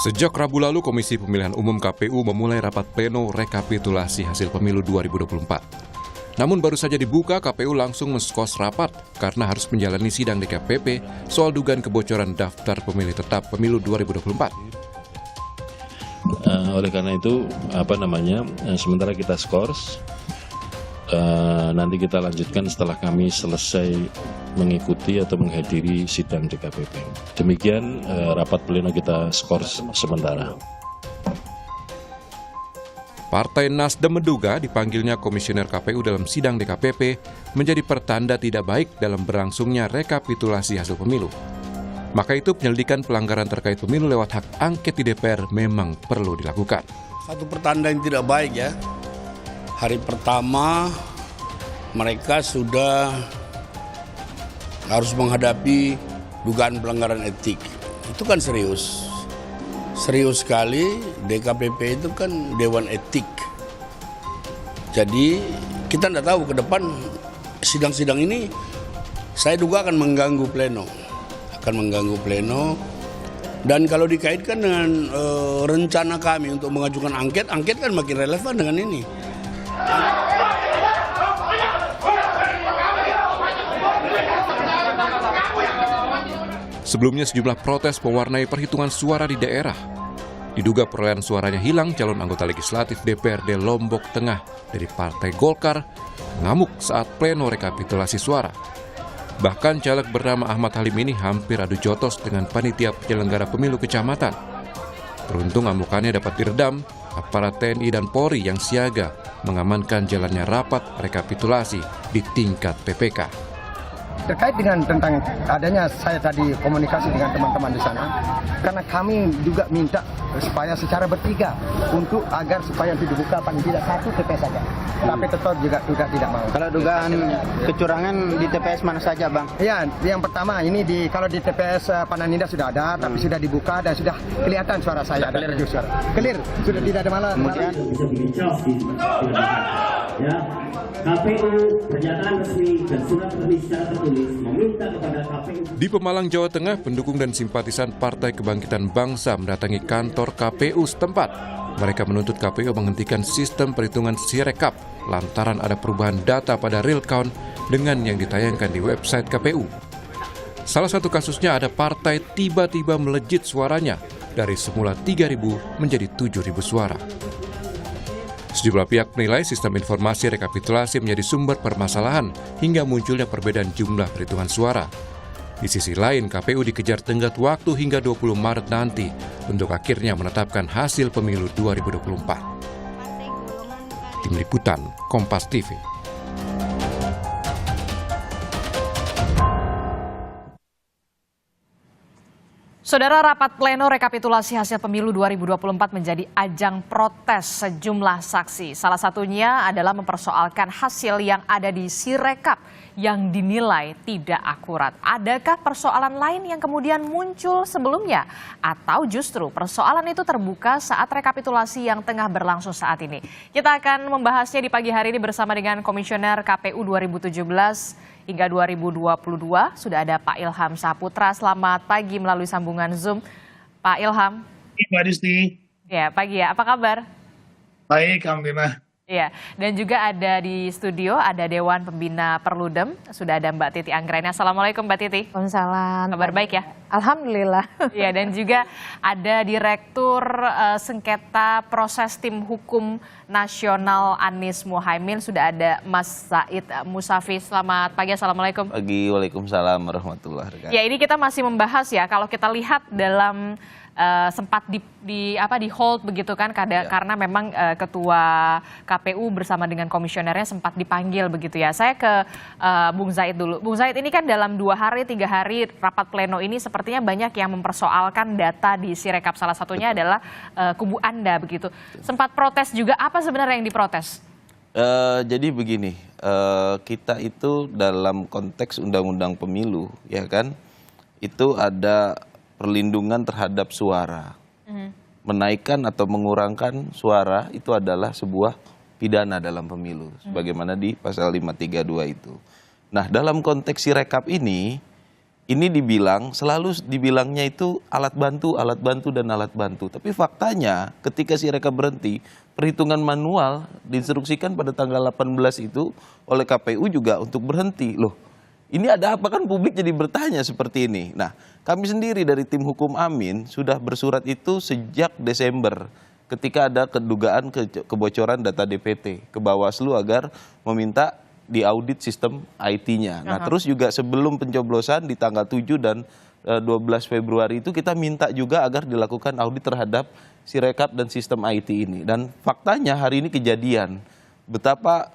Sejak Rabu lalu, Komisi Pemilihan Umum KPU memulai rapat pleno rekapitulasi hasil pemilu 2024. Namun baru saja dibuka, KPU langsung menskos rapat karena harus menjalani sidang DKPP soal dugaan kebocoran daftar pemilih tetap pemilu 2024. Oleh karena itu, sementara kita skors, nanti kita lanjutkan setelah kami selesai mengikuti atau menghadiri sidang DKPP. Demikian rapat pleno kita skors sementara. Partai Nasdem menduga dipanggilnya komisioner KPU dalam sidang DKPP menjadi pertanda tidak baik dalam berlangsungnya rekapitulasi hasil pemilu. Maka itu penyelidikan pelanggaran terkait pemilu lewat hak angket di DPR memang perlu dilakukan. Satu pertanda yang tidak baik ya. Hari pertama mereka sudah harus menghadapi dugaan pelanggaran etik. Itu kan serius. Serius sekali, DKPP itu kan Dewan Etik. Jadi kita tidak tahu ke depan sidang-sidang ini saya duga akan mengganggu pleno. Dan kalau dikaitkan dengan rencana kami untuk mengajukan angket kan makin relevan dengan ini. Sebelumnya sejumlah protes mewarnai perhitungan suara di daerah. Diduga perolehan suaranya hilang, calon anggota legislatif DPRD Lombok Tengah dari Partai Golkar mengamuk saat pleno rekapitulasi suara. Bahkan caleg bernama Ahmad Halim ini hampir adu jotos dengan panitia penyelenggara pemilu kecamatan. Beruntung amukannya dapat diredam, aparat TNI dan Polri yang siaga mengamankan jalannya rapat rekapitulasi di tingkat PPK. Terkait dengan tentang adanya saya tadi komunikasi dengan teman-teman di sana, karena kami juga minta supaya secara bertiga untuk agar supaya itu dibuka paling tidak satu TPS saja. Tapi tetap juga tidak mau. Kalau dugaan kecurangan di TPS mana saja, Bang? Ya, yang pertama ini kalau di TPS Pananinda sudah ada, tapi sudah dibuka dan sudah kelihatan suara saya. Clear juga. Clear, sudah tidak ada malah. Kemudian bisa dibincang ya. KPU pernyataan resmi dan surat resmi secara tertulis meminta kepada KPU. Di Pemalang, Jawa Tengah, pendukung dan simpatisan Partai Kebangkitan Bangsa mendatangi kantor KPU setempat. Mereka menuntut KPU menghentikan sistem perhitungan Sirekap lantaran ada perubahan data pada real count dengan yang ditayangkan di website KPU. Salah satu kasusnya ada partai tiba-tiba melejit suaranya dari semula 3.000 menjadi 7.000 suara. Sejumlah pihak menilai sistem informasi rekapitulasi menjadi sumber permasalahan hingga munculnya perbedaan jumlah perhitungan suara. Di sisi lain, KPU dikejar tenggat waktu hingga 20 Maret nanti untuk akhirnya menetapkan hasil pemilu 2024. Tim Liputan, Kompas TV. Saudara, rapat pleno rekapitulasi hasil pemilu 2024 menjadi ajang protes sejumlah saksi. Salah satunya adalah mempersoalkan hasil yang ada di Sirekap yang dinilai tidak akurat. Adakah persoalan lain yang kemudian muncul sebelumnya? Atau justru persoalan itu terbuka saat rekapitulasi yang tengah berlangsung saat ini? Kita akan membahasnya di pagi hari ini bersama dengan Komisioner KPU 2017 hingga 2022. Sudah ada Pak Ilham Saputra. Selamat pagi melalui sambungan Zoom. Pak Ilham. Mbak Disti. Ya, pagi ya. Apa kabar? Baik, alhamdulillah. Ya, dan juga ada di studio ada Dewan Pembina Perludem. Sudah ada Mbak Titi Anggraini. Assalamualaikum Mbak Titi. Waalaikumsalam. Kabar baik ya? Alhamdulillah. Ya, dan juga ada Direktur Sengketa Proses Tim Hukum Nasional Anies Muhaimin. Sudah ada Mas Zaid Musafi. Selamat pagi, Assalamualaikum. Pagi, waalaikumsalam warahmatullahi wabarakatuh. Ya, ini kita masih membahas ya, kalau kita lihat dalam sempat di hold begitu kan karena memang ketua KPU bersama dengan komisionernya sempat dipanggil begitu ya. Saya ke Bung Zaid dulu. Bung Zaid, ini kan dalam 2 hari 3 hari rapat pleno ini sepertinya banyak yang mempersoalkan data di Sirekap, salah satunya adalah kubu Anda begitu. Sempat protes juga, apa sebenarnya yang diprotes? Jadi begini, kita itu dalam konteks undang-undang pemilu ya kan, itu ada perlindungan terhadap suara. Menaikkan atau mengurangkan suara itu adalah sebuah pidana dalam pemilu, sebagaimana di pasal 532 itu. Nah, dalam konteks Sirekap ini ini selalu dibilangnya itu alat bantu, dan alat bantu. Tapi faktanya ketika Sirekap berhenti, perhitungan manual diinstruksikan pada tanggal 18 itu oleh KPU juga untuk berhenti. Loh, ini ada apa, kan publik jadi bertanya seperti ini. Nah, kami sendiri dari tim hukum Amin sudah bersurat itu sejak Desember ketika ada kedugaan kebocoran data DPT ke Bawaslu agar meminta diaudit sistem IT-nya. Nah, terus juga sebelum pencoblosan di tanggal 7 dan 12 Februari itu kita minta juga agar dilakukan audit terhadap Sirekap dan sistem IT ini. Dan faktanya hari ini kejadian. Betapa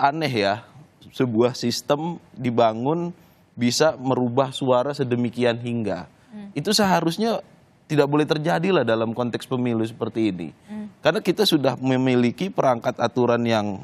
aneh ya, sebuah sistem dibangun bisa merubah suara sedemikian hingga. Itu seharusnya tidak boleh terjadi lah dalam konteks pemilu seperti ini. Karena kita sudah memiliki perangkat aturan yang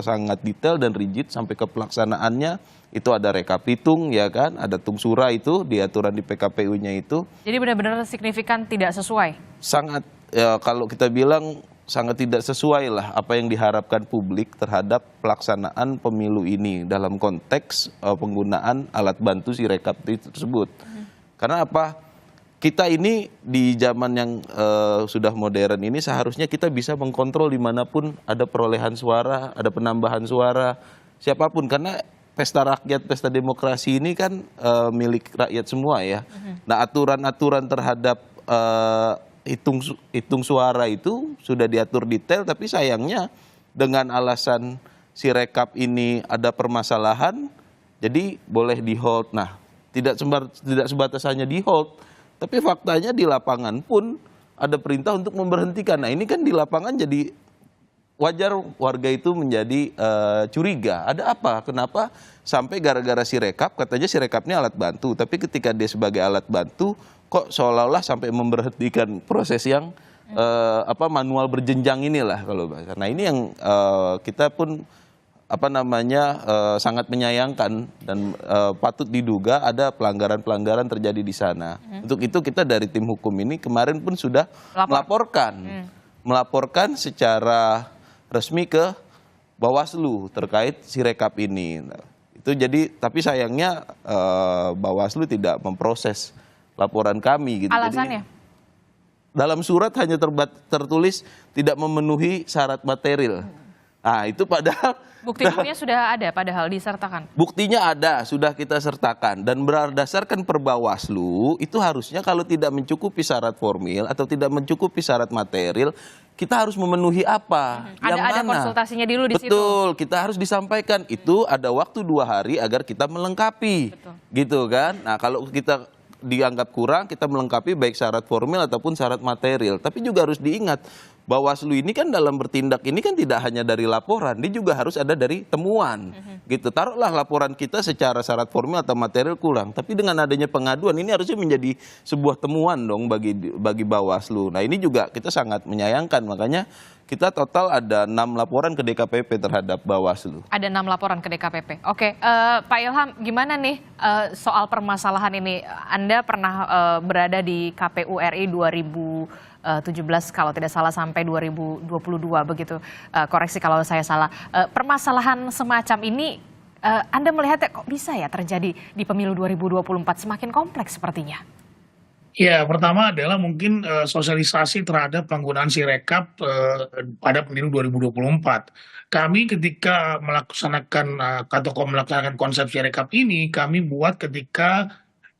sangat detail dan rigid sampai ke pelaksanaannya. Itu ada rekapitung, ya kan, ada tungsura itu di aturan di PKPU-nya itu. Jadi benar-benar signifikan tidak sesuai? Sangat, ya, kalau kita bilang sangat tidak sesuai lah apa yang diharapkan publik terhadap pelaksanaan pemilu ini dalam konteks penggunaan alat bantu Sirekap tersebut. Karena apa? Kita ini di zaman yang sudah modern ini seharusnya kita bisa mengkontrol dimanapun ada perolehan suara, ada penambahan suara, siapapun. Karena pesta rakyat, pesta demokrasi ini kan milik rakyat semua ya. Nah, aturan-aturan terhadap hitung suara itu sudah diatur detail, tapi sayangnya dengan alasan Sirekap ini ada permasalahan, jadi boleh di hold. Nah, tidak sebatas hanya di hold, tapi faktanya di lapangan pun ada perintah untuk memberhentikan. Nah, ini kan di lapangan jadi wajar warga itu menjadi curiga. Ada apa? Kenapa sampai gara-gara Sirekap, katanya Sirekapnya alat bantu, tapi ketika dia sebagai alat bantu, kok seolah-olah sampai memberhentikan proses yang manual berjenjang inilah kalau bahasa. Nah, ini yang kita pun sangat menyayangkan dan patut diduga ada pelanggaran-pelanggaran terjadi di sana. Untuk itu kita dari tim hukum ini kemarin pun sudah melaporkan secara resmi ke Bawaslu terkait Sirekap ini. Nah, itu jadi, tapi sayangnya Bawaslu tidak memproses laporan kami gitu. Alasannya? Jadi, dalam surat hanya tertulis tidak memenuhi syarat material. Nah, itu padahal bukti hukumnya sudah ada, padahal disertakan. Buktinya ada, sudah kita sertakan. Dan berdasarkan Perbawaslu, itu harusnya kalau tidak mencukupi syarat formil atau tidak mencukupi syarat material, kita harus memenuhi apa? Ada konsultasinya dulu di situ. Betul, kita harus disampaikan. Itu ada waktu 2 hari agar kita melengkapi. Betul. Gitu kan? Nah, kalau kita dianggap kurang, kita melengkapi baik syarat formil ataupun syarat material. Tapi juga harus diingat, Bawaslu ini kan dalam bertindak ini kan tidak hanya dari laporan, dia juga harus ada dari temuan. Gitu. Taruhlah laporan kita secara syarat formil atau material kurang, tapi dengan adanya pengaduan ini harusnya menjadi sebuah temuan dong bagi Bawaslu. Nah, ini juga kita sangat menyayangkan, makanya kita total ada 6 laporan ke DKPP terhadap Bawaslu. Ada 6 laporan ke DKPP. Oke, Pak Ilham, gimana nih soal permasalahan ini? Anda pernah berada di KPU RI 2017 kalau tidak salah sampai 2022 begitu. Koreksi kalau saya salah. Permasalahan semacam ini Anda melihatnya kok bisa ya terjadi di pemilu 2024, semakin kompleks sepertinya? Ya, pertama adalah mungkin sosialisasi terhadap penggunaan Sirekap pada pemilu 2024. Kami ketika melaksanakan konsep Sirekap ini, kami buat ketika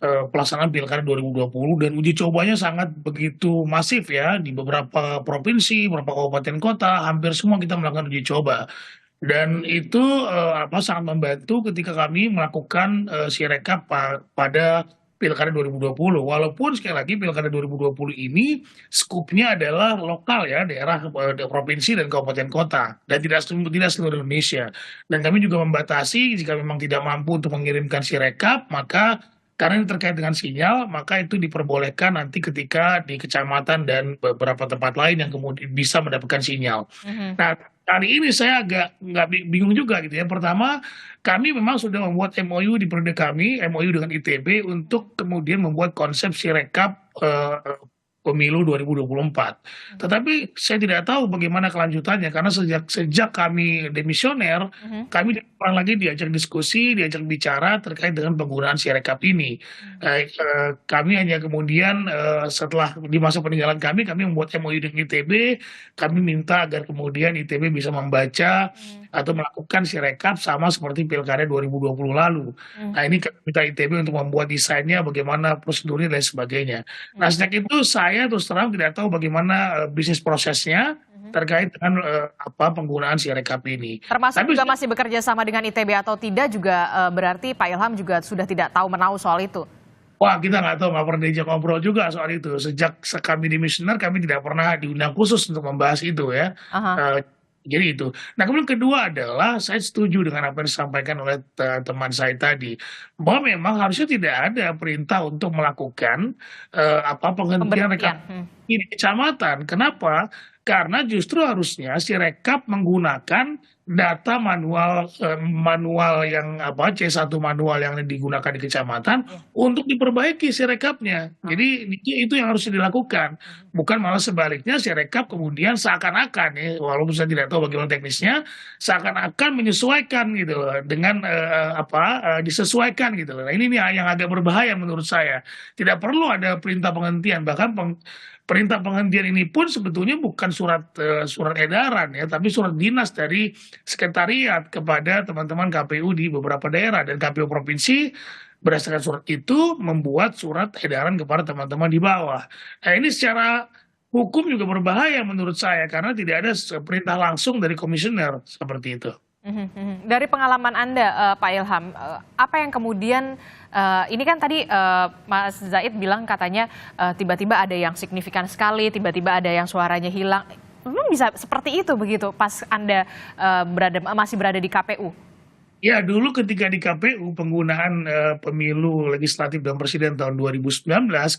pelaksanaan Pilkada 2020 dan uji cobanya sangat begitu masif ya di beberapa provinsi, beberapa kabupaten kota, hampir semua kita melakukan uji coba. Dan itu sangat membantu ketika kami melakukan Sirekap pada Pilkada 2020, walaupun sekali lagi Pilkada 2020 ini skupnya adalah lokal ya, daerah provinsi dan kabupaten kota, dan tidak seluruh Indonesia. Dan kami juga membatasi jika memang tidak mampu untuk mengirimkan Sirekap, maka karena ini terkait dengan sinyal, maka itu diperbolehkan nanti ketika di kecamatan dan beberapa tempat lain yang kemudian bisa mendapatkan sinyal. Nah, kali ini saya agak nggak bingung juga gitu ya. Pertama, kami memang sudah membuat MOU di periode kami, MOU dengan ITB untuk kemudian membuat konsep Sirekap pemilu 2024. Tetapi saya tidak tahu bagaimana kelanjutannya karena sejak kami demisioner, kami kurang lagi diajak diskusi, diajak bicara terkait dengan penggunaan Sirekap ini. Kami hanya kemudian setelah di masa peninggalan kami membuat MOU dengan ITB, kami minta agar kemudian ITB bisa membaca atau melakukan Sirekap sama seperti Pilkada 2020 lalu. Nah ini kami minta ITB untuk membuat desainnya, bagaimana prosedurnya dan sebagainya. Nah sejak itu saya terus terang tidak tahu bagaimana bisnis prosesnya terkait dengan penggunaan Sirekap ini. Termasuk juga masih bekerja sama dengan ITB atau tidak juga berarti Pak Ilham juga sudah tidak tahu menahu soal itu. Wah kita nggak tahu, nggak pernah diajak ngobrol juga soal itu. Sejak kami demisioner kami tidak pernah diundang khusus untuk membahas itu ya. Jadi itu. Nah kemudian kedua adalah saya setuju dengan apa yang disampaikan oleh teman saya tadi, bahwa memang harusnya tidak ada perintah untuk melakukan penghentian rekap di kecamatan. Kenapa? Karena justru harusnya Sirekap menggunakan data manual yang C1 manual yang digunakan di kecamatan untuk diperbaiki Sirekapnya. Jadi itu yang harus dilakukan, bukan malah sebaliknya Sirekap kemudian seakan-akan ya, walaupun saya tidak tahu bagaimana teknisnya, seakan-akan menyesuaikan gitu loh, dengan disesuaikan gitu loh. Nah, ini yang agak berbahaya menurut saya. Tidak perlu ada perintah penghentian, bahkan perintah penghentian ini pun sebetulnya bukan surat edaran ya, tapi surat dinas dari sekretariat kepada teman-teman KPU di beberapa daerah, dan KPU provinsi berdasarkan surat itu membuat surat edaran kepada teman-teman di bawah. Nah ini secara hukum juga berbahaya menurut saya karena tidak ada perintah langsung dari komisioner seperti itu. Dari pengalaman Anda, Pak Ilham, apa yang kemudian ini kan tadi Mas Zaid bilang katanya tiba-tiba ada yang signifikan sekali, tiba-tiba ada yang suaranya hilang. Memang bisa seperti itu begitu pas Anda masih berada di KPU? Ya dulu ketika di KPU penggunaan pemilu legislatif dan presiden tahun 2019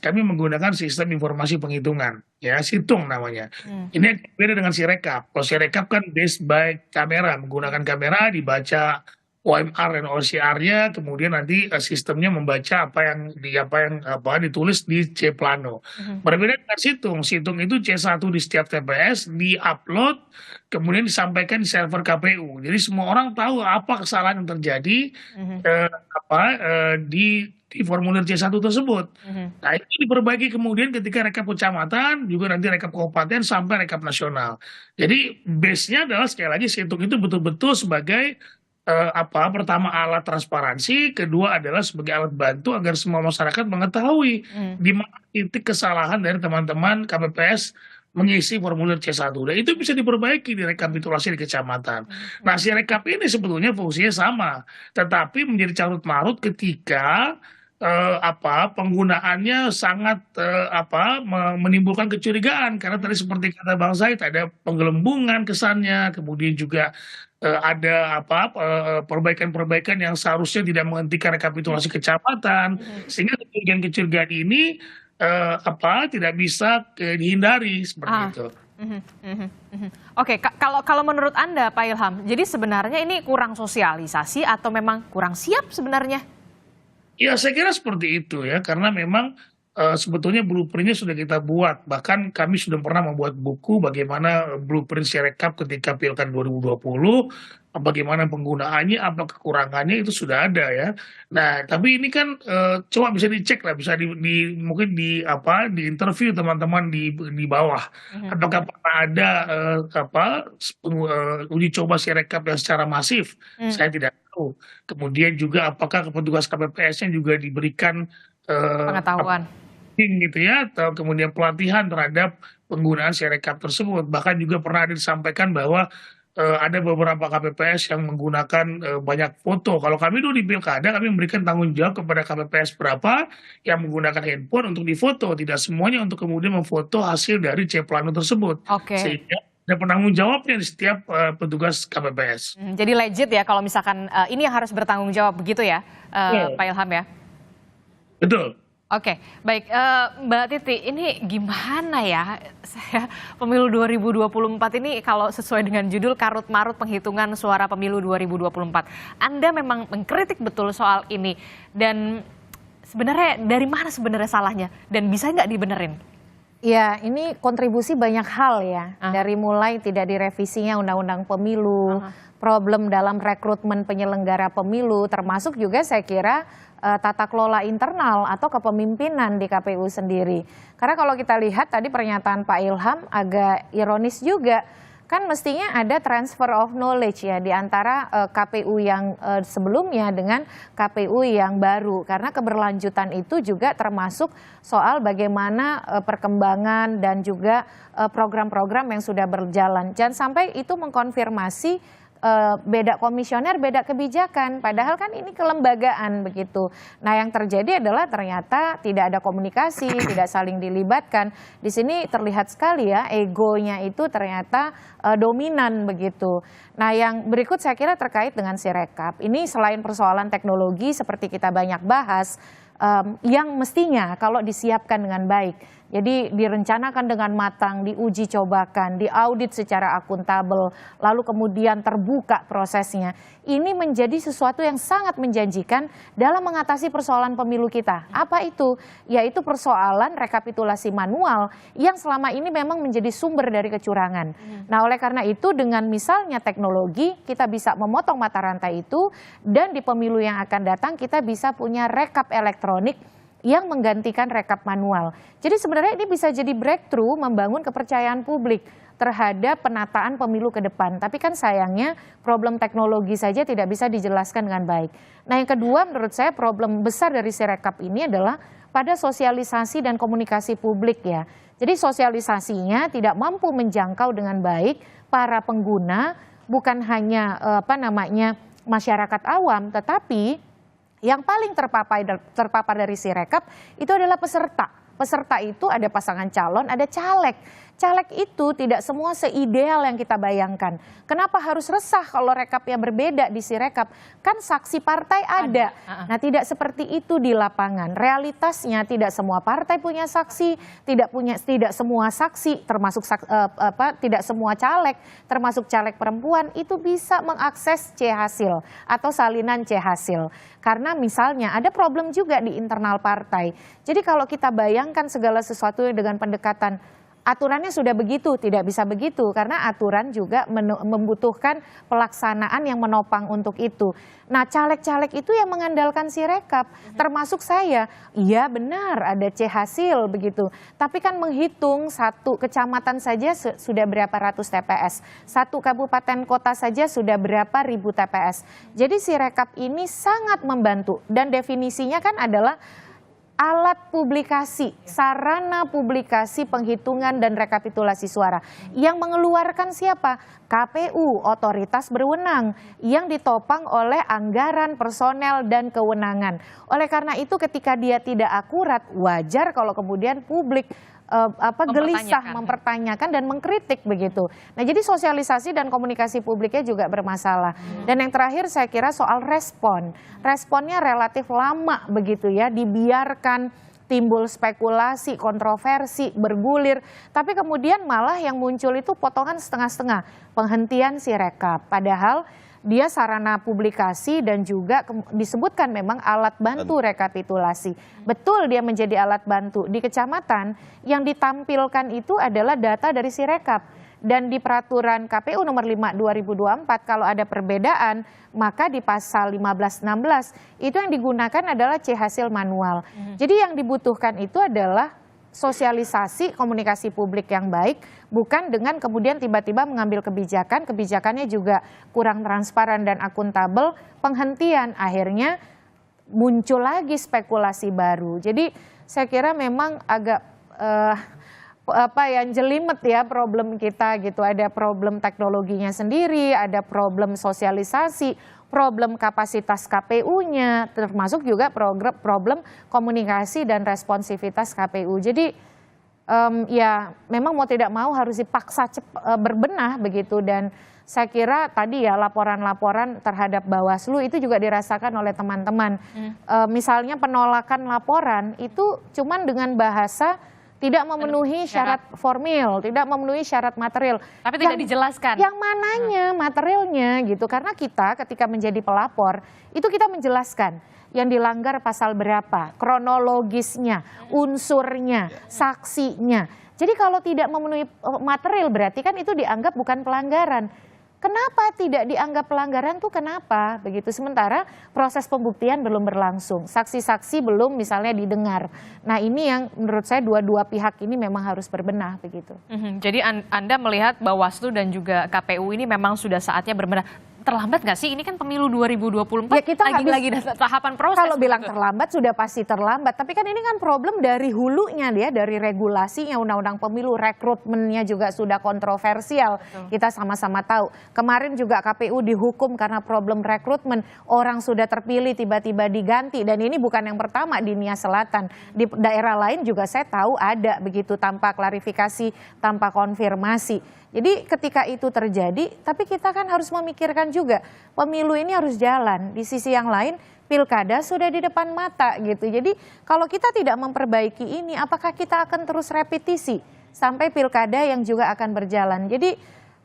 kami menggunakan sistem informasi penghitungan ya, Situng namanya. Ini beda dengan Sirekap. Kalau Sirekap kan based by kamera, menggunakan kamera dibaca OMR dan OCR-nya, kemudian nanti sistemnya membaca apa yang ditulis di C Plano. Berbeda dengan Situng. Situng itu C1 di setiap TPS di-upload, kemudian disampaikan di server KPU. Jadi semua orang tahu apa kesalahan yang terjadi di formulir C1 tersebut. Nah itu diperbaiki kemudian ketika rekap kecamatan, juga nanti rekap kabupaten sampai rekap nasional. Jadi base-nya adalah sekali lagi Situng itu betul-betul sebagai pertama alat transparansi, kedua adalah sebagai alat bantu agar semua masyarakat mengetahui di mana titik kesalahan dari teman-teman KPPS mengisi formulir C1. Dan itu bisa diperbaiki di rekapitulasi di kecamatan. Nah, Sirekap ini sebetulnya fungsinya sama, tetapi menjadi carut marut ketika penggunaannya sangat menimbulkan kecurigaan karena tadi seperti kata Bang Zaid ada penggelembungan kesannya, kemudian juga ada perbaikan-perbaikan yang seharusnya tidak menghentikan rekapitulasi kecamatan, sehingga kecurigaan ini tidak bisa dihindari seperti itu. Oke, kalau menurut Anda Pak Ilham, jadi sebenarnya ini kurang sosialisasi atau memang kurang siap sebenarnya? Ya saya kira seperti itu ya, karena memang sebetulnya blueprint-nya sudah kita buat. Bahkan kami sudah pernah membuat buku bagaimana blueprint Sirekap ketika Pilkada 2020, bagaimana penggunaannya, apa kekurangannya itu sudah ada ya. Nah, tapi ini kan coba bisa dicek lah, bisa mungkin di interview teman-teman di bawah. Apakah pernah ada uji coba Sirekap yang secara masif? Saya tidak tahu. Kemudian juga apakah petugas KPPS-nya juga diberikan pengetahuan gitu ya, atau kemudian pelatihan terhadap penggunaan Sirekap tersebut. Bahkan juga pernah disampaikan bahwa ada beberapa KPPS yang menggunakan banyak foto. Kalau kami dulu di Pilkada, kami memberikan tanggung jawab kepada KPPS berapa yang menggunakan handphone untuk difoto. Tidak semuanya untuk kemudian memfoto hasil dari C Plano tersebut. Sehingga ada penanggung jawabnya di setiap petugas KPPS. Jadi legit ya kalau misalkan ini yang harus bertanggung jawab begitu ya, Pak Ilham ya? Betul. Oke, baik. Mbak Titi, ini gimana ya? Saya pemilu 2024 ini kalau sesuai dengan judul karut-marut penghitungan suara pemilu 2024. Anda memang mengkritik betul soal ini. Dan sebenarnya dari mana sebenarnya salahnya? Dan bisa nggak dibenerin? Ya, ini kontribusi banyak hal ya. Dari mulai tidak direvisinya Undang-Undang Pemilu, problem dalam rekrutmen penyelenggara pemilu, termasuk juga saya kira tata kelola internal atau kepemimpinan di KPU sendiri. Karena kalau kita lihat tadi pernyataan Pak Ilham agak ironis juga. Kan mestinya ada transfer of knowledge ya di antara KPU yang sebelumnya dengan KPU yang baru. Karena keberlanjutan itu juga termasuk soal bagaimana perkembangan dan juga program-program yang sudah berjalan. Jangan sampai itu mengkonfirmasi beda komisioner, beda kebijakan. Padahal kan ini kelembagaan begitu. Nah yang terjadi adalah ternyata tidak ada komunikasi, tidak saling dilibatkan. Di sini terlihat sekali ya egonya itu ternyata dominan begitu. Nah yang berikut saya kira terkait dengan Sirekap. Ini selain persoalan teknologi seperti kita banyak bahas, yang mestinya kalau disiapkan dengan baik. Jadi direncanakan dengan matang, diuji cobakan, diaudit secara akuntabel, lalu kemudian terbuka prosesnya. Ini menjadi sesuatu yang sangat menjanjikan dalam mengatasi persoalan pemilu kita. Apa itu? Yaitu persoalan rekapitulasi manual yang selama ini memang menjadi sumber dari kecurangan. Nah oleh karena itu dengan misalnya teknologi kita bisa memotong mata rantai itu dan di pemilu yang akan datang kita bisa punya rekap elektronik yang menggantikan rekap manual. Jadi sebenarnya ini bisa jadi breakthrough membangun kepercayaan publik terhadap penataan pemilu ke depan. Tapi kan sayangnya problem teknologi saja tidak bisa dijelaskan dengan baik. Nah yang kedua menurut saya problem besar dari Sirekap ini adalah pada sosialisasi dan komunikasi publik ya. Jadi sosialisasinya tidak mampu menjangkau dengan baik para pengguna, bukan hanya masyarakat awam, tetapi yang paling terpapar dari Sirekap itu adalah peserta. Peserta itu ada pasangan calon, ada caleg. Caleg itu tidak semua seideal yang kita bayangkan. Kenapa harus resah kalau rekapnya berbeda di Sirekap? Kan saksi partai ada. Nah tidak seperti itu di lapangan. Realitasnya tidak semua partai punya saksi, tidak semua saksi, termasuk tidak semua caleg, termasuk caleg perempuan itu bisa mengakses C-hasil atau salinan C-hasil. Karena misalnya ada problem juga di internal partai. Jadi kalau kita bayangkan segala sesuatu dengan pendekatan aturannya sudah begitu, tidak bisa begitu karena aturan juga membutuhkan pelaksanaan yang menopang untuk itu. Nah caleg-caleg itu yang mengandalkan Sirekap, termasuk saya. Iya benar ada C-hasil begitu, tapi kan menghitung satu kecamatan saja sudah berapa ratus TPS, satu kabupaten kota saja sudah berapa ribu TPS. Jadi Sirekap ini sangat membantu dan definisinya kan adalah alat publikasi, sarana publikasi penghitungan dan rekapitulasi suara. Yang mengeluarkan siapa? KPU, otoritas berwenang yang ditopang oleh anggaran, personel, dan kewenangan. Oleh karena itu ketika dia tidak akurat, wajar kalau kemudian publik gelisah mempertanyakan dan mengkritik begitu. Nah jadi sosialisasi dan komunikasi publiknya juga bermasalah. Dan yang terakhir saya kira soal respon. Responnya relatif lama begitu ya, dibiarkan timbul spekulasi, kontroversi, bergulir. Tapi kemudian malah yang muncul itu potongan setengah-setengah, penghentian Sirekap. Padahal dia sarana publikasi dan juga disebutkan memang alat bantu rekapitulasi. Betul dia menjadi alat bantu. Di kecamatan yang ditampilkan itu adalah data dari Sirekap. Dan di peraturan KPU nomor 5 2024 kalau ada perbedaan maka di pasal 15-16 itu yang digunakan adalah C-hasil manual. Jadi yang dibutuhkan itu adalah sosialisasi komunikasi publik yang baik, bukan dengan kemudian tiba-tiba mengambil kebijakan, kebijakannya juga kurang transparan dan akuntabel, penghentian akhirnya muncul lagi spekulasi baru. Jadi saya kira memang agak jelimet ya problem kita gitu. Ada problem teknologinya sendiri, ada problem sosialisasi, problem kapasitas KPU-nya, termasuk juga problem komunikasi dan responsivitas KPU. Jadi ya memang mau tidak mau harus dipaksa berbenah begitu. Dan saya kira tadi ya laporan-laporan terhadap Bawaslu itu juga dirasakan oleh teman-teman. Misalnya penolakan laporan itu cuman dengan bahasa tidak memenuhi syarat formil, tidak memenuhi syarat material. Tapi tidak dijelaskan. Yang mananya materialnya gitu. Karena kita ketika menjadi pelapor, itu kita menjelaskan yang dilanggar pasal berapa, kronologisnya, unsurnya, saksinya. Jadi kalau tidak memenuhi material berarti kan itu dianggap bukan pelanggaran. Kenapa tidak dianggap pelanggaran tuh kenapa? Begitu, sementara proses pembuktian belum berlangsung, saksi-saksi belum misalnya didengar. Nah ini yang menurut saya dua-dua pihak ini memang harus berbenah begitu. Jadi Anda melihat Bawaslu dan juga KPU ini memang sudah saatnya berbenah. Terlambat nggak sih? Ini kan pemilu 2024, ya kita lagi tahapan proses. Kalau bilang terlambat sudah pasti terlambat, tapi kan ini kan problem dari hulunya dia, dari regulasinya, undang-undang pemilu, rekrutmennya juga sudah kontroversial. Kita sama-sama tahu. Kemarin juga KPU dihukum karena problem rekrutmen, orang sudah terpilih tiba-tiba diganti, dan ini bukan yang pertama di Nia Selatan. Di daerah lain juga saya tahu ada begitu, tanpa klarifikasi, tanpa konfirmasi. Jadi ketika itu terjadi, tapi kita kan harus memikirkan juga pemilu ini harus jalan. Di sisi yang lain pilkada sudah di depan mata gitu. Jadi kalau kita tidak memperbaiki ini, apakah kita akan terus repetisi sampai pilkada yang juga akan berjalan. Jadi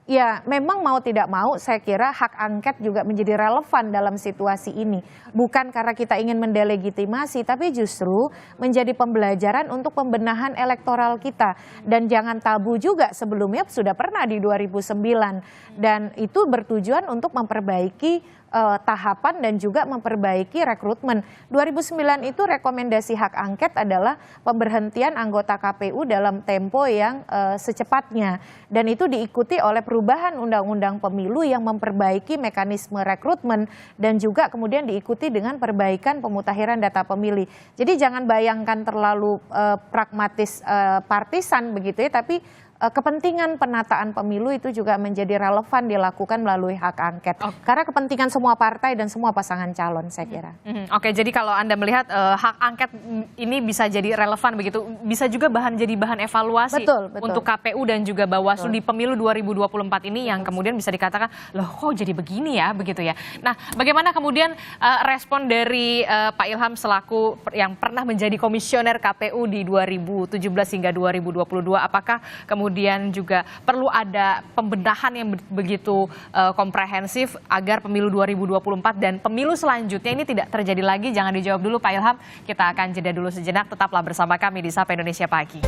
ya memang mau tidak mau saya kira hak angket juga menjadi relevan dalam situasi ini. Bukan karena kita ingin mendelegitimasi, tapi justru menjadi pembelajaran untuk pembenahan elektoral kita. Dan jangan tabu juga, sebelumnya sudah pernah di 2009. Dan itu bertujuan untuk memperbaiki tahapan dan juga memperbaiki rekrutmen. 2009 itu rekomendasi hak angket adalah pemberhentian anggota KPU dalam tempo yang secepatnya. Dan itu diikuti oleh perubahan undang-undang pemilu yang memperbaiki mekanisme rekrutmen dan juga kemudian diikuti dengan perbaikan pemutakhiran data pemilih. Jadi jangan bayangkan terlalu pragmatis partisan begitu ya, tapi kepentingan penataan pemilu itu juga menjadi relevan dilakukan melalui hak angket. Karena kepentingan semua partai dan semua pasangan calon saya kira. Oke, jadi kalau Anda melihat hak angket ini bisa jadi relevan begitu, bisa juga jadi bahan evaluasi untuk KPU dan juga Bawaslu di pemilu 2024 ini yang kemudian bisa dikatakan, loh kok jadi begini ya, begitu ya. Nah, bagaimana kemudian respon dari Pak Ilham selaku yang pernah menjadi komisioner KPU di 2017 hingga 2022, apakah kemudian juga perlu ada pembenahan yang begitu komprehensif agar pemilu 2024 dan pemilu selanjutnya ini tidak terjadi lagi? Jangan dijawab dulu Pak Ilham, kita akan jeda dulu sejenak, tetaplah bersama kami di Sapa Indonesia Pagi.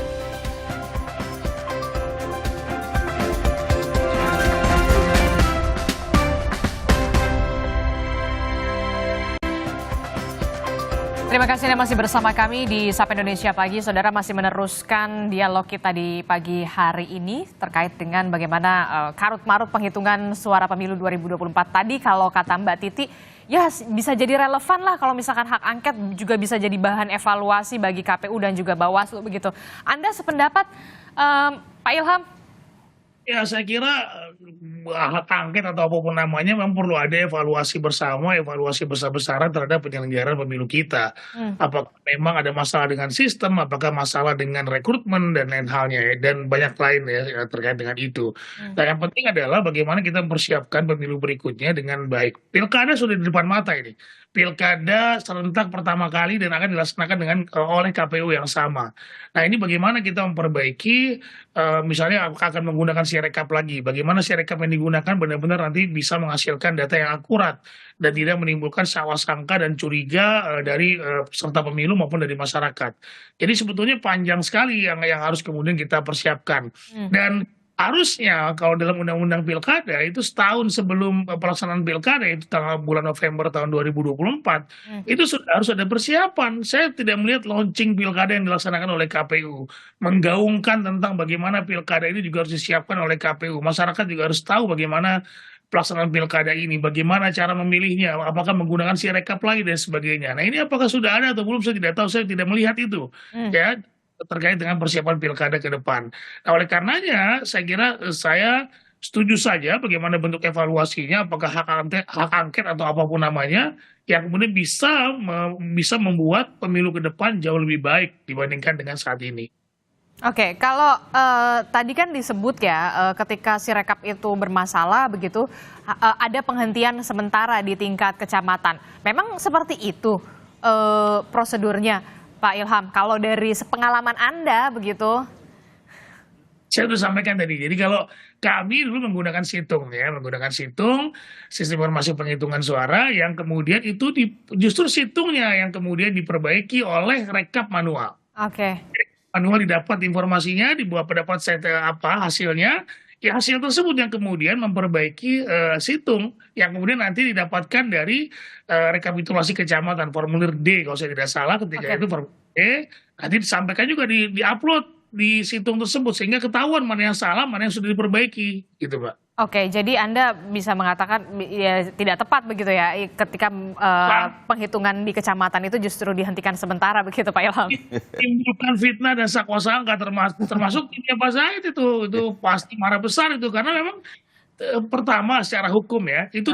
Terima kasih Anda masih bersama kami di Sapa Indonesia Pagi. Saudara, masih meneruskan dialog kita di pagi hari ini terkait dengan bagaimana karut-marut penghitungan suara pemilu 2024. Tadi kalau kata Mbak Titi, ya bisa jadi relevan lah kalau misalkan hak angket juga bisa jadi bahan evaluasi bagi KPU dan juga Bawaslu begitu. Anda sependapat Pak Ilham? Ya saya kira hak angket atau apapun namanya memang perlu ada evaluasi bersama, evaluasi besar-besaran terhadap penyelenggaraan pemilu kita. Apakah memang ada masalah dengan sistem, apakah masalah dengan rekrutmen dan lain halnya ya, dan banyak lain ya terkait dengan itu. Nah yang penting adalah bagaimana kita mempersiapkan pemilu berikutnya dengan baik. Pilkada sudah di depan mata ini. Pilkada serentak pertama kali dan akan dilaksanakan oleh KPU yang sama. Nah ini bagaimana kita memperbaiki, misalnya akan menggunakan Sirekap lagi. Bagaimana Sirekap yang digunakan benar-benar nanti bisa menghasilkan data yang akurat dan tidak menimbulkan sangka dan curiga dari peserta pemilu maupun dari masyarakat. Jadi sebetulnya panjang sekali yang harus kemudian kita persiapkan. Dan harusnya kalau dalam undang-undang pilkada itu setahun sebelum pelaksanaan pilkada itu bulan November tahun 2024 itu sudah harus ada persiapan. Saya tidak melihat launching pilkada yang dilaksanakan oleh KPU menggaungkan tentang bagaimana pilkada ini juga harus disiapkan oleh KPU. Masyarakat juga harus tahu bagaimana pelaksanaan pilkada ini, bagaimana cara memilihnya, apakah menggunakan Sirekap lagi dan sebagainya. Nah ini apakah sudah ada atau belum saya tidak tahu, saya tidak melihat itu ya terkait dengan persiapan pilkada ke depan. Nah oleh karenanya saya kira saya setuju saja bagaimana bentuk evaluasinya, apakah hak angket atau apapun namanya yang kemudian bisa membuat pemilu ke depan jauh lebih baik dibandingkan dengan saat ini. Oke, kalau tadi kan disebut ya ketika Sirekap itu bermasalah begitu ada penghentian sementara di tingkat kecamatan. Memang seperti itu prosedurnya Pak Ilham, kalau dari pengalaman Anda begitu? Saya sudah sampaikan tadi, jadi kalau kami dulu menggunakan situng ya, menggunakan situng, sistem informasi penghitungan suara yang kemudian itu justru situngnya yang kemudian diperbaiki oleh rekap manual. Oke. manual didapat informasinya, dibuat pendapat saya hasilnya, ya hasil tersebut yang kemudian memperbaiki situng yang kemudian nanti didapatkan dari rekapitulasi kecamatan formulir D kalau saya tidak salah ketika itu formulir D, nanti disampaikan juga di-upload di situng tersebut sehingga ketahuan mana yang salah, mana yang sudah diperbaiki, gitu Pak. Oke, jadi Anda bisa mengatakan ya, tidak tepat begitu ya ketika penghitungan di kecamatan itu justru dihentikan sementara begitu Pak Ilham? Menimbulkan fitnah dan sakwa sangka termasuk timnya Pak Said itu pasti marah besar itu karena memang pertama secara hukum ya itu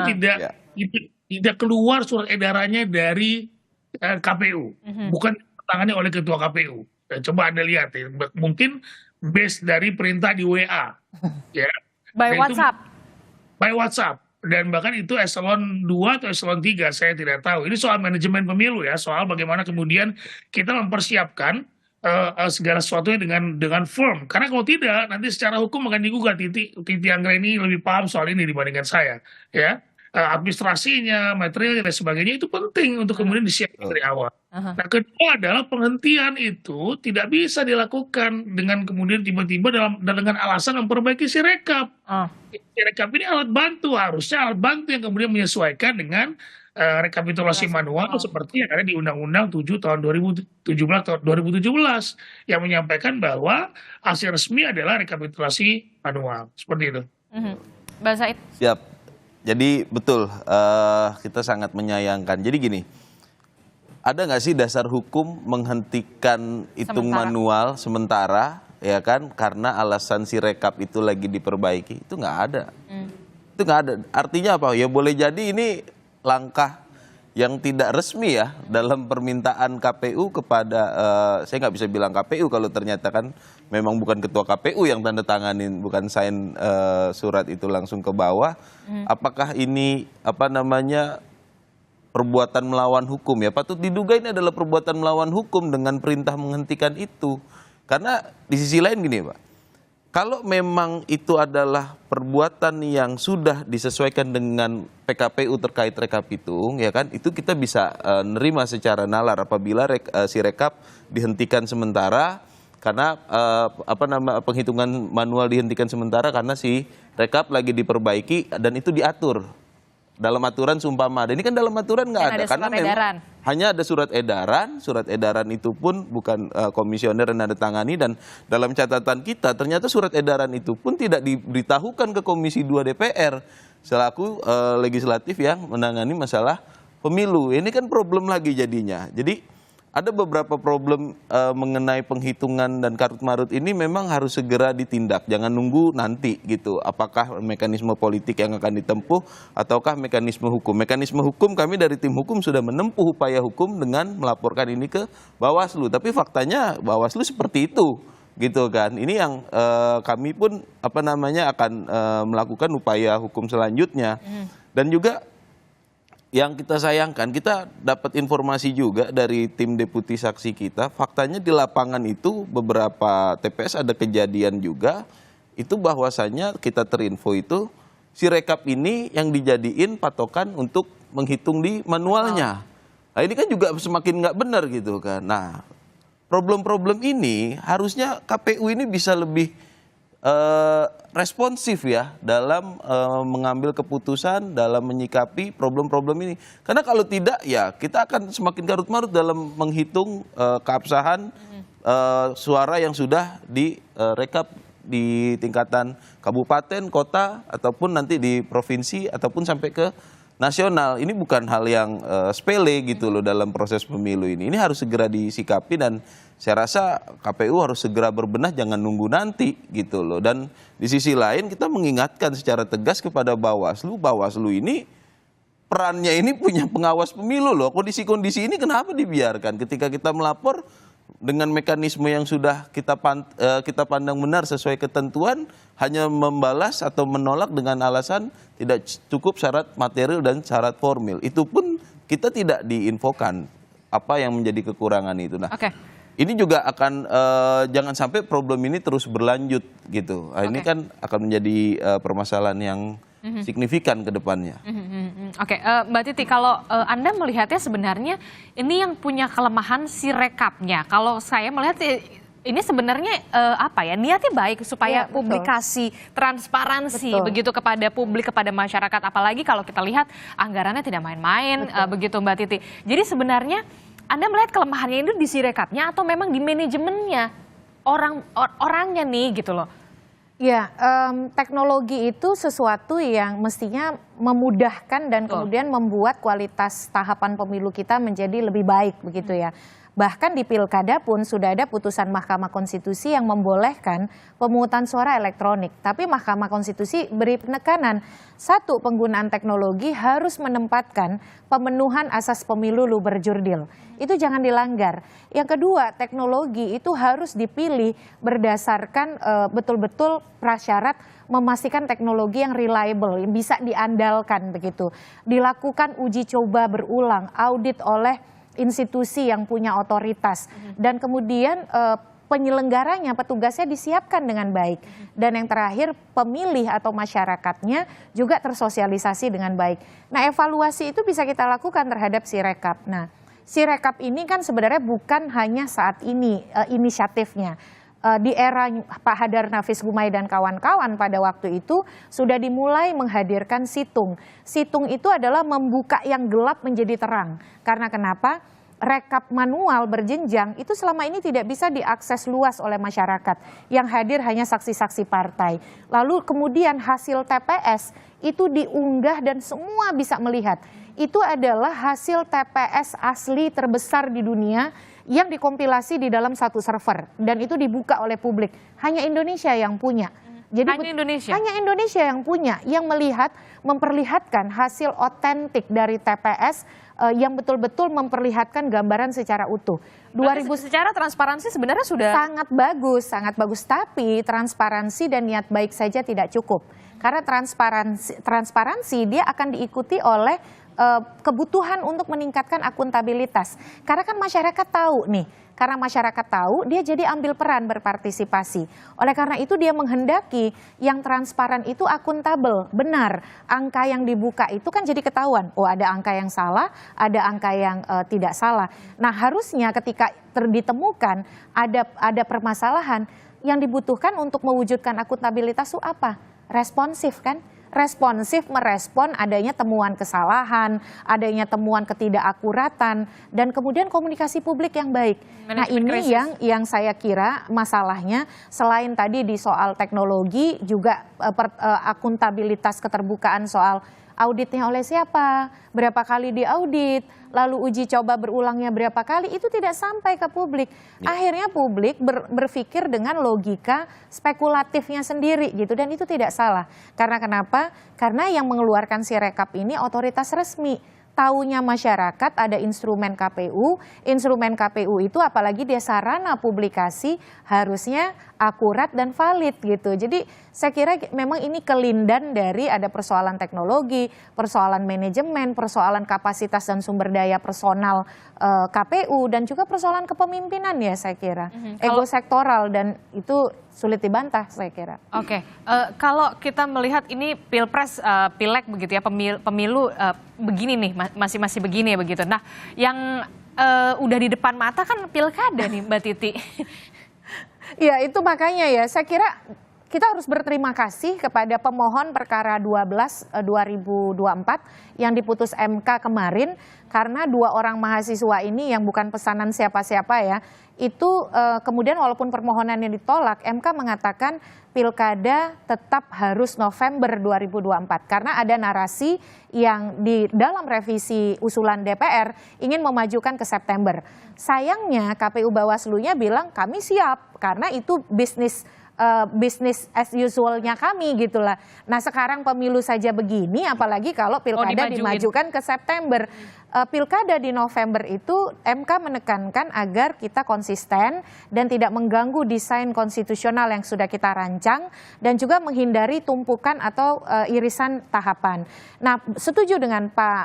tidak keluar surat edarannya dari KPU, bukan ditangani oleh ketua KPU. Coba Anda lihat ya, mungkin base dari perintah di WA ya. By WhatsApp? By WhatsApp. Dan bahkan itu eselon 2 atau eselon 3, saya tidak tahu. Ini soal manajemen pemilu ya, soal bagaimana kemudian kita mempersiapkan segala sesuatunya dengan firm. Karena kalau tidak, nanti secara hukum akan digugat. Titi Anggraini lebih paham soal ini dibandingkan saya. Ya, administrasinya, materialnya, dan sebagainya itu penting untuk kemudian disiapkan dari awal. Nah, kedua adalah penghentian itu tidak bisa dilakukan dengan kemudian tiba-tiba dengan alasan memperbaiki Sirekap. Sirekap ini alat bantu, harusnya alat bantu yang kemudian menyesuaikan dengan rekapitulasi manual seperti yang ada di Undang-Undang 7 tahun 2017 yang menyampaikan bahwa hasil resmi adalah rekapitulasi manual. Seperti itu. Mbak Said? Siap. Jadi betul, kita sangat menyayangkan. Jadi gini, ada nggak sih dasar hukum menghentikan hitung manual sementara, ya kan? Karena alasan Sirekap itu lagi diperbaiki, itu nggak ada. Itu nggak ada. Artinya apa? Ya boleh jadi ini langkah yang tidak resmi ya dalam permintaan KPU kepada, saya nggak bisa bilang KPU kalau ternyata kan memang bukan ketua KPU yang tanda tanganin, bukan sign surat itu langsung ke bawah. Apakah ini perbuatan melawan hukum ya? Patut diduga ini adalah perbuatan melawan hukum dengan perintah menghentikan itu. Karena di sisi lain gini Pak, kalau memang itu adalah perbuatan yang sudah disesuaikan dengan PKPU terkait rekapitung, ya kan, itu kita bisa nerima secara nalar apabila Sirekap dihentikan sementara karena penghitungan manual dihentikan sementara karena si rekap lagi diperbaiki dan itu diatur dalam aturan sumpama. Ini kan dalam aturan nggak ada karena memang hanya ada surat edaran. Surat edaran itu pun bukan komisioner yang tangani, dan dalam catatan kita ternyata surat edaran itu pun tidak diberitahukan ke Komisi 2 DPR selaku legislatif yang menangani masalah pemilu. Ini kan problem lagi jadinya. Jadi ada beberapa problem mengenai penghitungan dan karut marut ini memang harus segera ditindak. Jangan nunggu nanti gitu. Apakah mekanisme politik yang akan ditempuh ataukah mekanisme hukum. Mekanisme hukum kami dari tim hukum sudah menempuh upaya hukum dengan melaporkan ini ke Bawaslu. Tapi faktanya Bawaslu seperti itu gitu kan. Ini yang kami pun akan melakukan upaya hukum selanjutnya. Dan juga yang kita sayangkan, kita dapat informasi juga dari tim deputi saksi kita, faktanya di lapangan itu beberapa TPS ada kejadian juga, itu bahwasannya kita terinfo itu, Sirekap ini yang dijadiin patokan untuk menghitung di manualnya. Nah ini kan juga semakin nggak benar gitu kan. Nah problem-problem ini harusnya KPU ini bisa lebih responsif ya dalam mengambil keputusan, dalam menyikapi problem-problem ini. Karena kalau tidak ya kita akan semakin karut-marut dalam menghitung keabsahan suara yang sudah direkap di tingkatan kabupaten, kota, ataupun nanti di provinsi, ataupun sampai ke nasional. Ini bukan hal yang sepele gitu loh dalam proses pemilu ini. Ini harus segera disikapi dan saya rasa KPU harus segera berbenah, jangan nunggu nanti gitu loh. Dan di sisi lain kita mengingatkan secara tegas kepada Bawaslu, Bawaslu ini perannya ini punya pengawas pemilu loh. Kondisi-kondisi ini kenapa dibiarkan? Ketika kita melapor dengan mekanisme yang sudah kita pandang benar sesuai ketentuan, hanya membalas atau menolak dengan alasan tidak cukup syarat material dan syarat formil. Itu pun kita tidak diinfokan apa yang menjadi kekurangan itu. Nah, ini juga akan jangan sampai problem ini terus berlanjut gitu. Nah, ini kan akan menjadi permasalahan yang signifikan ke depannya. Mbak Titi, kalau Anda melihatnya sebenarnya ini yang punya kelemahan Sirekapnya. Kalau saya melihat Ini sebenarnya apa ya, niatnya baik supaya Iya, betul. publikasi, transparansi Betul. begitu kepada publik, kepada masyarakat. Apalagi kalau kita lihat anggarannya tidak main-main, begitu Mbak Titi. Jadi sebenarnya Anda melihat kelemahannya itu di Sirekapnya atau memang di manajemennya orangnya nih gitu loh? Ya, teknologi itu sesuatu yang mestinya memudahkan dan kemudian membuat kualitas tahapan pemilu kita menjadi lebih baik begitu ya. Bahkan di pilkada pun sudah ada putusan Mahkamah Konstitusi yang membolehkan pemungutan suara elektronik. Tapi Mahkamah Konstitusi beri penekanan, satu, penggunaan teknologi harus menempatkan pemenuhan asas pemilu luber jurdil. Itu jangan dilanggar. Yang kedua, teknologi itu harus dipilih berdasarkan betul-betul prasyarat memastikan teknologi yang reliable, yang bisa diandalkan begitu. Dilakukan uji coba berulang, audit oleh institusi yang punya otoritas, dan kemudian penyelenggaranya, petugasnya disiapkan dengan baik. Dan yang terakhir, pemilih atau masyarakatnya juga tersosialisasi dengan baik. Nah, evaluasi itu bisa kita lakukan terhadap Sirekap. Nah, Sirekap ini kan sebenarnya bukan hanya saat ini inisiatifnya. Di era Pak Hadar Nafis Gumai dan kawan-kawan pada waktu itu sudah dimulai menghadirkan situng. Situng itu adalah membuka yang gelap menjadi terang. Karena kenapa? Rekap manual berjenjang itu selama ini tidak bisa diakses luas oleh masyarakat. Yang hadir hanya saksi-saksi partai. Lalu kemudian hasil TPS itu diunggah dan semua bisa melihat. Itu adalah hasil TPS asli terbesar di dunia yang dikompilasi di dalam satu server dan itu dibuka oleh publik. Hanya Indonesia yang punya. Jadi hanya Indonesia yang punya, yang melihat, memperlihatkan hasil otentik dari TPS yang betul-betul memperlihatkan gambaran secara utuh. Secara transparansi sebenarnya sudah sangat bagus. Tapi transparansi dan niat baik saja tidak cukup. Karena transparansi dia akan diikuti oleh kebutuhan untuk meningkatkan akuntabilitas. Karena kan masyarakat tahu nih, karena masyarakat tahu dia jadi ambil peran berpartisipasi. Oleh karena itu dia menghendaki yang transparan itu akuntabel, benar. Angka yang dibuka itu kan jadi ketahuan, oh ada angka yang salah, ada angka yang tidak salah. Nah harusnya ketika ditemukan ada permasalahan, yang dibutuhkan untuk mewujudkan akuntabilitas itu apa? Responsif kan? Responsif merespon adanya temuan kesalahan, adanya temuan ketidakakuratan, dan kemudian komunikasi publik yang baik. Nah ini yang saya kira masalahnya selain tadi di soal teknologi juga akuntabilitas keterbukaan soal auditnya oleh siapa, berapa kali diaudit, lalu uji coba berulangnya berapa kali, itu tidak sampai ke publik. Akhirnya publik berpikir dengan logika spekulatifnya sendiri gitu, dan itu tidak salah. Karena kenapa? Karena yang mengeluarkan Sirekap ini otoritas resmi. Taunya masyarakat ada instrumen KPU itu apalagi dia sarana publikasi harusnya akurat dan valid gitu. Jadi saya kira memang ini kelindan dari ada persoalan teknologi, persoalan manajemen, persoalan kapasitas dan sumber daya personal KPU, dan juga persoalan kepemimpinan ya saya kira. Ego sektoral, dan itu sulit dibantah saya kira. Oke, kalau kita melihat ini pilpres, pileg begitu ya, pemilu begini nih, masih begini ya begitu. Nah, yang udah di depan mata kan pilkada nih Mbak Titi. Ya itu makanya ya, saya kira kita harus berterima kasih kepada pemohon perkara 12/2024 yang diputus MK kemarin, karena 2 orang mahasiswa ini yang bukan pesanan siapa-siapa ya, itu kemudian walaupun permohonannya ditolak, MK mengatakan pilkada tetap harus November 2024 karena ada narasi yang di dalam revisi usulan DPR ingin memajukan ke September. Sayangnya KPU Bawaslu-nya bilang kami siap karena itu bisnis as usual-nya kami gitulah. Nah sekarang pemilu saja begini, apalagi kalau pilkada dimajukan ke September. Pilkada di November itu MK menekankan agar kita konsisten dan tidak mengganggu desain konstitusional yang sudah kita rancang, dan juga menghindari tumpukan atau irisan tahapan. Nah setuju dengan Pak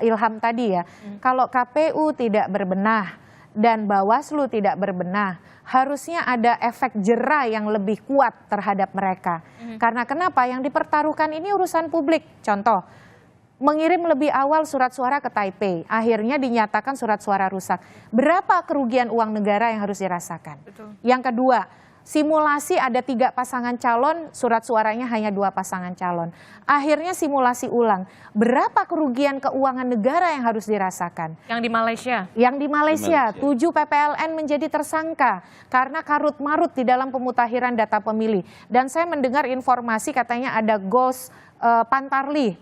Ilham tadi ya, kalau KPU tidak berbenah dan Bawaslu tidak berbenah, harusnya ada efek jera yang lebih kuat terhadap mereka. Karena kenapa? Yang dipertaruhkan ini urusan publik. Contoh, mengirim lebih awal surat suara ke Taipei, akhirnya dinyatakan surat suara rusak. Berapa kerugian uang negara yang harus dirasakan? Betul. Yang kedua, simulasi ada 3 pasangan calon, surat suaranya hanya 2 pasangan calon. Akhirnya simulasi ulang. Berapa kerugian keuangan negara yang harus dirasakan? Yang di Malaysia? Yang di Malaysia, 7 PPLN menjadi tersangka karena karut-marut di dalam pemutakhiran data pemilih. Dan saya mendengar informasi katanya ada ghost Pantarlih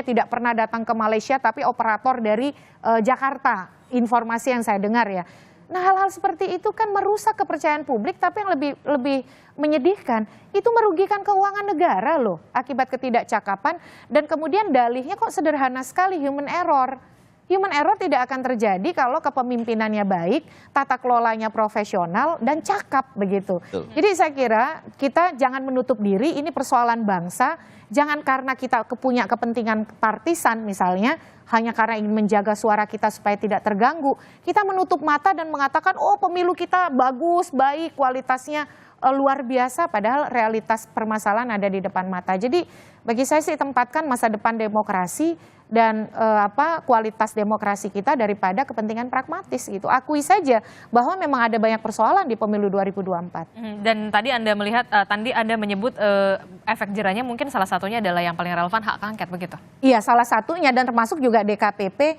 tidak pernah datang ke Malaysia tapi operator dari Jakarta, informasi yang saya dengar ya. Nah, hal-hal seperti itu kan merusak kepercayaan publik, tapi yang lebih menyedihkan itu merugikan keuangan negara loh akibat ketidakcakapan, dan kemudian dalihnya kok sederhana sekali, human error. Human error tidak akan terjadi kalau kepemimpinannya baik, tata kelolanya profesional, dan cakap begitu. Jadi saya kira kita jangan menutup diri, ini persoalan bangsa, jangan karena kita punya kepentingan partisan misalnya, hanya karena ingin menjaga suara kita supaya tidak terganggu, kita menutup mata dan mengatakan, oh pemilu kita bagus, baik, kualitasnya luar biasa, padahal realitas permasalahan ada di depan mata. Jadi bagi saya sih tempatkan masa depan demokrasi dan kualitas demokrasi kita daripada kepentingan pragmatis gitu. Akui saja bahwa memang ada banyak persoalan di pemilu 2024. Dan tadi Anda melihat, tadi Anda menyebut efek jerahnya mungkin salah satunya adalah yang paling relevan hak angket begitu? Iya, salah satunya, dan termasuk juga DKPP.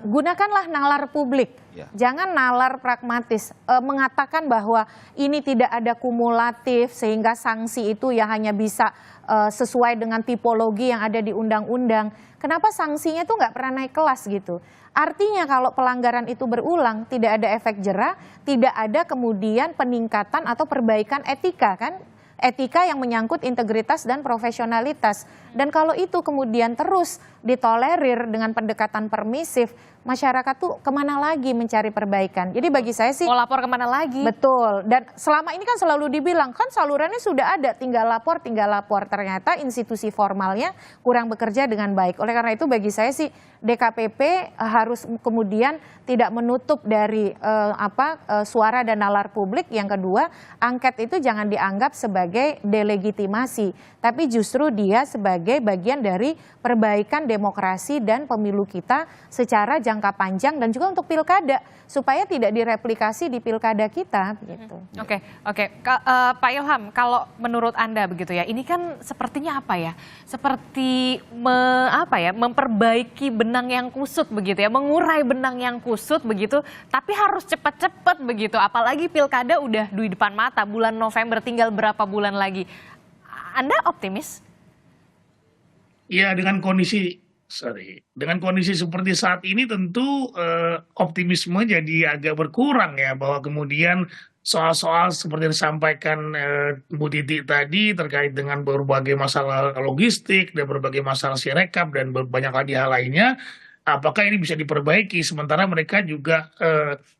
Gunakanlah nalar publik, jangan nalar pragmatis, mengatakan bahwa ini tidak ada kumulatif sehingga sanksi itu ya hanya bisa sesuai dengan tipologi yang ada di undang-undang. Kenapa sanksinya tuh nggak pernah naik kelas gitu? Artinya kalau pelanggaran itu berulang tidak ada efek jera, tidak ada kemudian peningkatan atau perbaikan etika kan? Etika yang menyangkut integritas dan profesionalitas. Dan kalau itu kemudian terus ditolerir dengan pendekatan permisif, masyarakat tuh kemana lagi mencari perbaikan. Jadi bagi saya sih, mau lapor kemana lagi? Betul. Dan selama ini kan selalu dibilang kan salurannya sudah ada, tinggal lapor. Ternyata institusi formalnya kurang bekerja dengan baik. Oleh karena itu bagi saya sih DKPP harus kemudian tidak menutup dari suara dan nalar publik. Yang kedua, angket itu jangan dianggap sebagai delegitimasi, tapi justru dia sebagai bagian dari perbaikan demokrasi dan pemilu kita secara jangka panjang dan juga untuk pilkada supaya tidak direplikasi di pilkada kita gitu. Oke. Pak Ilham, kalau menurut Anda begitu ya, ini kan sepertinya apa ya? Seperti memperbaiki benang yang kusut begitu ya, mengurai benang yang kusut begitu, tapi harus cepat-cepat begitu. Apalagi pilkada udah di depan mata, bulan November tinggal berapa bulan lagi. Anda optimis? Ya, dengan kondisi seperti saat ini tentu optimisme jadi agak berkurang ya, bahwa kemudian soal-soal seperti yang disampaikan Bu Titi tadi terkait dengan berbagai masalah logistik dan berbagai masalah sirekap dan banyak lagi hal lainnya, apakah ini bisa diperbaiki sementara mereka juga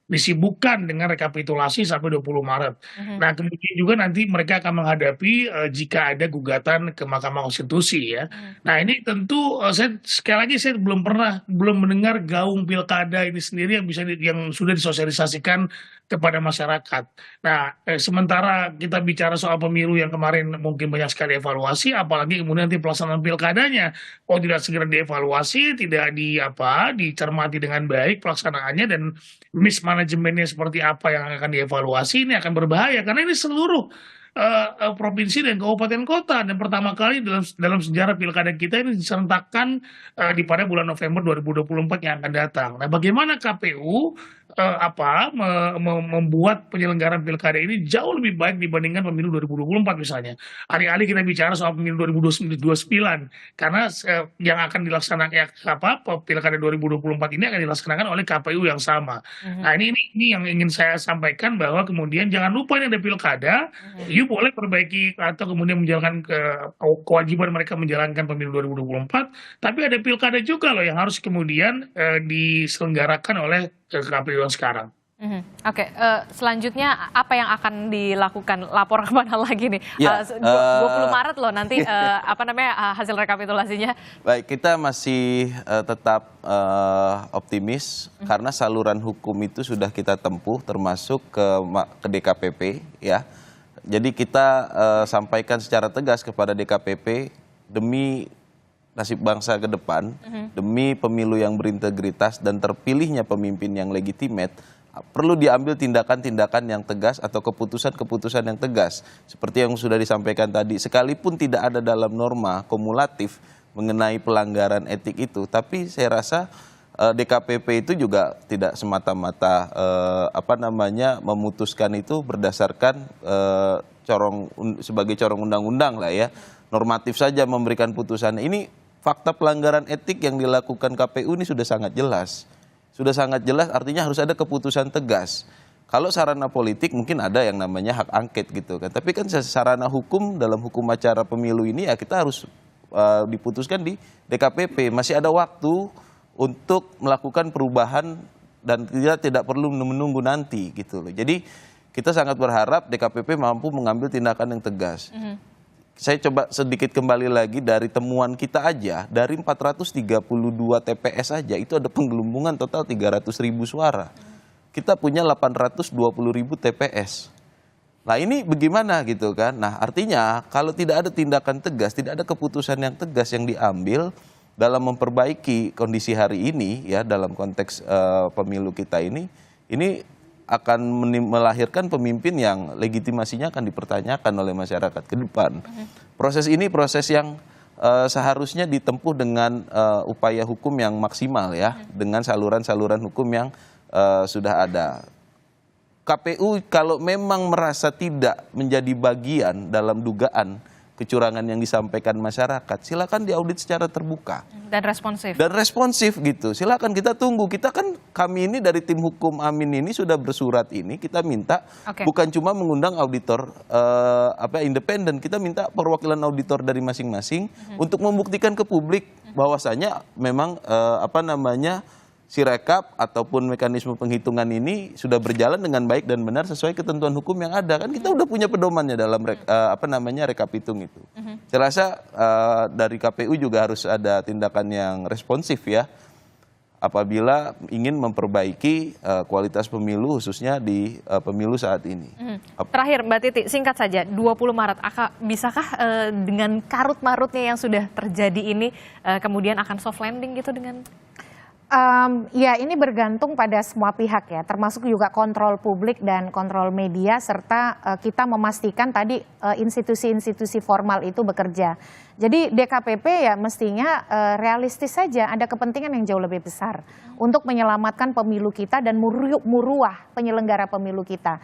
disibukkan dengan rekapitulasi sampai 20 Maret. Nah, kemudian juga nanti mereka akan menghadapi jika ada gugatan ke Mahkamah Konstitusi ya. Nah, ini tentu sekali lagi saya belum mendengar gaung pilkada ini sendiri yang sudah disosialisasikan kepada masyarakat. Nah, sementara kita bicara soal pemilu yang kemarin mungkin banyak sekali evaluasi, apalagi kemudian nanti pelaksanaan pilkadanya, tidak segera dievaluasi, tidak dicermati dengan baik pelaksanaannya, dan mismanajemennya seperti apa yang akan dievaluasi, ini akan berbahaya karena ini seluruh provinsi dan kabupaten kota, dan pertama kali dalam sejarah pilkada kita ini diserentakkan pada bulan November 2024 yang akan datang. Nah, bagaimana KPU membuat penyelenggaraan pilkada ini jauh lebih baik dibandingkan pemilu 2024 misalnya. Alih-alih kita bicara soal pemilu 2029, karena yang akan dilaksanakan pilkada 2024 ini akan dilaksanakan oleh KPU yang sama. Nah, ini yang ingin saya sampaikan, bahwa kemudian jangan lupa ini ada pilkada, boleh perbaiki atau kemudian menjalankan kewajiban mereka menjalankan pemilu 2024, tapi ada pilkada juga loh yang harus kemudian diselenggarakan oleh KPU yang sekarang. Oke, selanjutnya apa yang akan dilakukan? Lapor kemana lagi nih? 20 Maret loh nanti hasil rekapitulasinya. Baik, kita masih tetap optimis karena saluran hukum itu sudah kita tempuh, termasuk ke DKPP ya. Jadi kita sampaikan secara tegas kepada DKPP, demi nasib bangsa ke depan, demi pemilu yang berintegritas dan terpilihnya pemimpin yang legitimate, perlu diambil tindakan-tindakan yang tegas atau keputusan-keputusan yang tegas. Seperti yang sudah disampaikan tadi, sekalipun tidak ada dalam norma kumulatif mengenai pelanggaran etik itu, tapi saya rasa DKPP itu juga tidak semata-mata memutuskan itu berdasarkan sebagai corong undang-undang lah ya, normatif saja memberikan putusan. Ini fakta pelanggaran etik yang dilakukan KPU ini sudah sangat jelas. Sudah sangat jelas, artinya harus ada keputusan tegas. Kalau sarana politik mungkin ada yang namanya hak angket gitu kan. Tapi kan sarana hukum dalam hukum acara pemilu ini ya kita harus diputuskan di DKPP. Masih ada waktu untuk melakukan perubahan dan tidak perlu menunggu nanti gitu loh. Jadi kita sangat berharap DKPP mampu mengambil tindakan yang tegas. Saya coba sedikit kembali lagi dari temuan kita aja, dari 432 TPS aja itu ada penggelembungan total 300.000 suara. Kita punya 820.000 TPS. Nah ini bagaimana gitu kan? Nah artinya kalau tidak ada tindakan tegas, tidak ada keputusan yang tegas yang diambil dalam memperbaiki kondisi hari ini ya dalam konteks pemilu kita ini akan melahirkan pemimpin yang legitimasinya akan dipertanyakan oleh masyarakat ke depan. Proses ini proses yang seharusnya ditempuh dengan upaya hukum yang maksimal ya, dengan saluran-saluran hukum yang sudah ada. KPU kalau memang merasa tidak menjadi bagian dalam dugaan kecurangan yang disampaikan masyarakat, silakan diaudit secara terbuka. Dan responsif. Dan responsif gitu. Silakan kita tunggu. Kami ini dari tim hukum Amin ini sudah bersurat ini, kita minta bukan cuma mengundang auditor independen, kita minta perwakilan auditor dari masing-masing untuk membuktikan ke publik bahwasanya memang Sirekap ataupun mekanisme penghitungan ini sudah berjalan dengan baik dan benar sesuai ketentuan hukum yang ada. Kan kita udah punya pedomannya dalam rekapitung itu. Saya rasa dari KPU juga harus ada tindakan yang responsif ya, apabila ingin memperbaiki kualitas pemilu khususnya di pemilu saat ini. Terakhir Mbak Titi, singkat saja, 20 Maret, bisakah dengan karut-marutnya yang sudah terjadi ini kemudian akan soft landing gitu dengan... Ya ini bergantung pada semua pihak ya, termasuk juga kontrol publik dan kontrol media, serta kita memastikan tadi institusi-institusi formal itu bekerja. Jadi DKPP ya mestinya realistis saja, ada kepentingan yang jauh lebih besar untuk menyelamatkan pemilu kita dan muruah penyelenggara pemilu kita.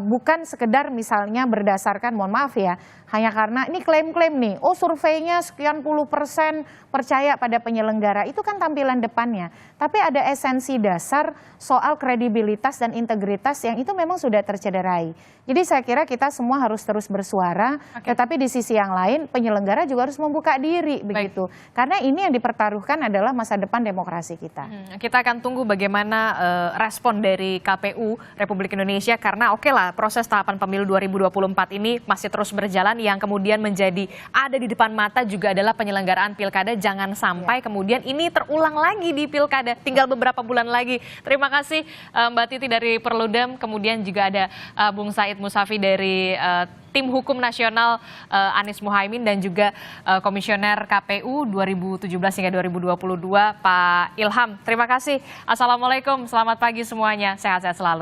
Bukan sekedar misalnya berdasarkan, mohon maaf ya, hanya karena ini klaim-klaim nih, oh surveinya sekian puluh % percaya pada penyelenggara, itu kan tampilan depannya. Tapi ada esensi dasar soal kredibilitas dan integritas yang itu memang sudah tercederai. Jadi saya kira kita semua harus terus bersuara, tetapi di sisi yang lain penyelenggara juga harus membuka diri begitu. Karena ini yang dipertaruhkan adalah masa depan demokrasi kita. Kita akan tunggu bagaimana respon dari KPU Republik Indonesia, karena proses tahapan pemilu 2024 ini masih terus berjalan. Yang kemudian menjadi ada di depan mata juga adalah penyelenggaraan pilkada. Jangan sampai kemudian ini terulang lagi di pilkada, tinggal beberapa bulan lagi. Terima kasih Mbak Titi dari Perludem, kemudian juga ada Bung Said Musafi dari Tim Hukum Nasional Anies Muhaimin, dan juga Komisioner KPU 2017 hingga 2022 Pak Ilham. Terima kasih. Assalamualaikum, selamat pagi semuanya, sehat-sehat selalu.